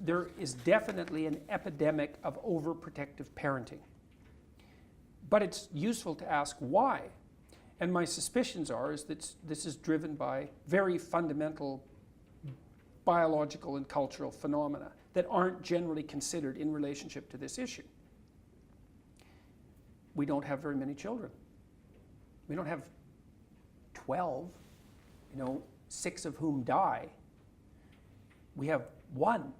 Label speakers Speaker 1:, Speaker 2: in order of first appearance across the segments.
Speaker 1: there is definitely an epidemic of overprotective parenting. But it's useful to ask why. And my suspicions are is that this is driven by very fundamental biological and cultural phenomena that aren't generally considered in relationship to this issue. We don't have very many children. We don't have 12, 6 of whom die. We have 1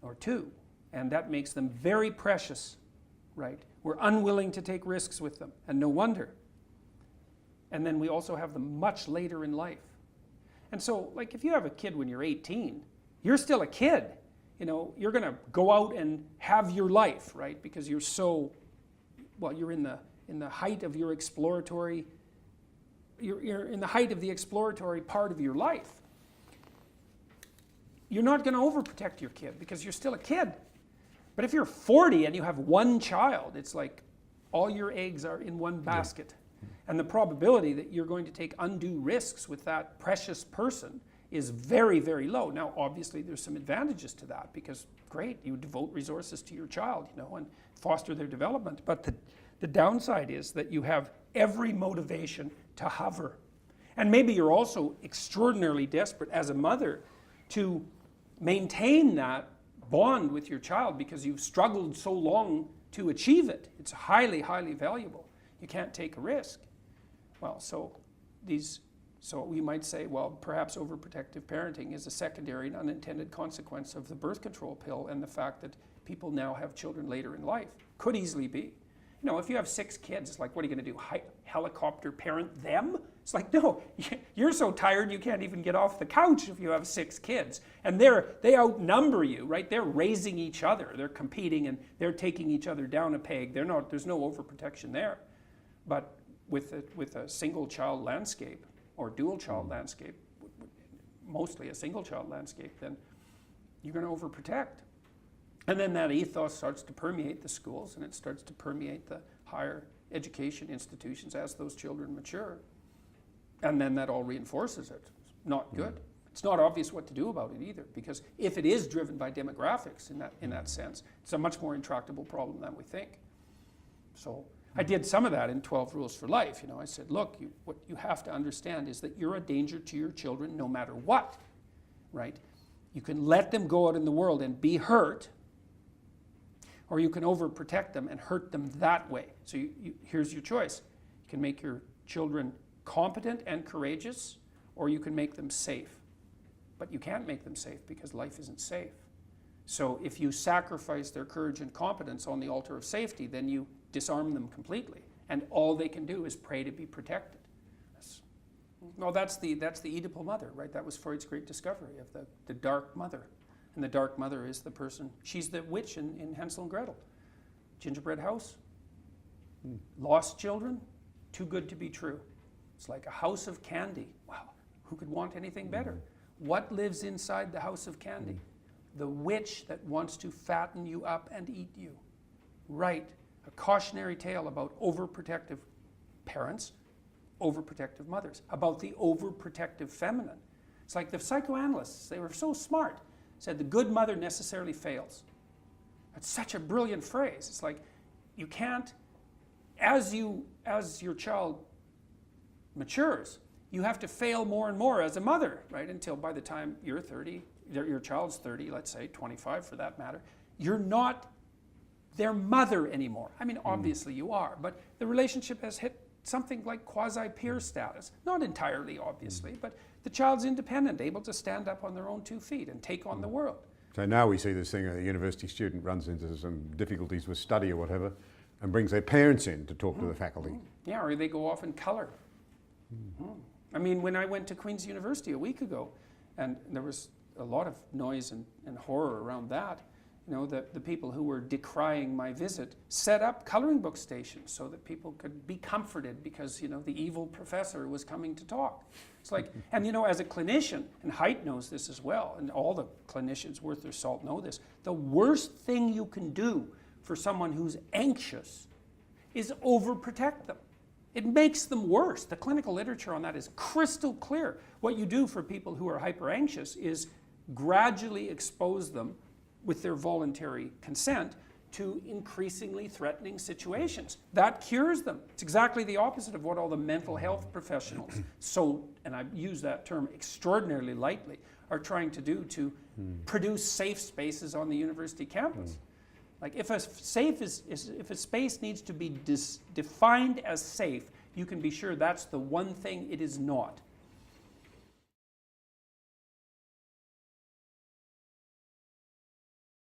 Speaker 1: or 2, and that makes them very precious, right? We're unwilling to take risks with them, and no wonder. And then we also have them much later in life. And so, like, if you have a kid when you're 18, you're still a kid. You're going to go out and have your life, right? Because you're so, well, you're in the height of your exploratory, you're in the height of the exploratory part of your life. You're not going to overprotect your kid because you're still a kid. But if you're 40 and you have 1 child, it's like all your eggs are in one basket. Yeah. And the probability that you're going to take undue risks with that precious person is very, very low. Now, obviously, there's some advantages to that because, great, you devote resources to your child, and foster their development. But the downside is that you have every motivation to hover. And maybe you're also extraordinarily desperate as a mother to maintain that bond with your child because you've struggled so long to achieve it. It's highly, highly valuable. You can't take a risk. Well, so we might say, well, perhaps overprotective parenting is a secondary and unintended consequence of the birth control pill and the fact that people now have children later in life. Could easily be. If you have 6 kids, it's like, what are you going to do? Helicopter parent them? It's like, no, you're so tired you can't even get off the couch if you have 6 kids. And they outnumber you, right? They're raising each other. They're competing and they're taking each other down a peg. There's no overprotection there. But with a single child landscape or dual child landscape, mostly a single child landscape, then you're going to overprotect. And then that ethos starts to permeate the schools and it starts to permeate the higher education institutions as those children mature. And then that all reinforces it. It's not good. It's not obvious what to do about it either, because if it is driven by demographics in that sense, it's a much more intractable problem than we think. So I did some of that in 12 Rules for Life. I said, look, what you have to understand is that you're a danger to your children no matter what, right? You can let them go out in the world and be hurt, or you can overprotect them and hurt them that way. So here's your choice. You can make your children competent and courageous, or you can make them safe. But you can't make them safe because life isn't safe. So if you sacrifice their courage and competence on the altar of safety, then you disarm them completely. And all they can do is pray to be protected. That's the Oedipal mother, right? That was Freud's great discovery of the dark mother. And the dark mother is the person, she's the witch in Hansel and Gretel. Gingerbread house, lost children, too good to be true. It's like a house of candy. Wow, who could want anything better? What lives inside the house of candy? The witch that wants to fatten you up and eat you. Right, a cautionary tale about overprotective parents, overprotective mothers, about the overprotective feminine. It's like the psychoanalysts, they were so smart, said the good mother necessarily fails. That's such a brilliant phrase. It's like you can't, as your child matures, you have to fail more and more as a mother, right? Until by the time you're 30, your child's 30, let's say, 25 for that matter, you're not their mother anymore. I mean, obviously you are, but the relationship has hit something like quasi-peer status. Not entirely, obviously, but the child's independent, able to stand up on their own 2 feet and take on the world.
Speaker 2: So now we see this thing, a university student runs into some difficulties with study or whatever, and brings their parents in to talk to the faculty.
Speaker 1: Yeah, or they go off and color. I mean, when I went to Queen's University a week ago, and there was a lot of noise and horror around that, the people who were decrying my visit set up coloring book stations so that people could be comforted because, the evil professor was coming to talk. It's like, and as a clinician, and Haidt knows this as well, and all the clinicians worth their salt know this, the worst thing you can do for someone who's anxious is overprotect them. It makes them worse. The clinical literature on that is crystal clear. What you do for people who are hyper anxious is gradually expose them with their voluntary consent to increasingly threatening situations. That cures them. It's exactly the opposite of what all the mental health professionals, and I use that term extraordinarily lightly, are trying to do to produce safe spaces on the university campus. Like if a space needs to be defined as safe, you can be sure that's the one thing it is not.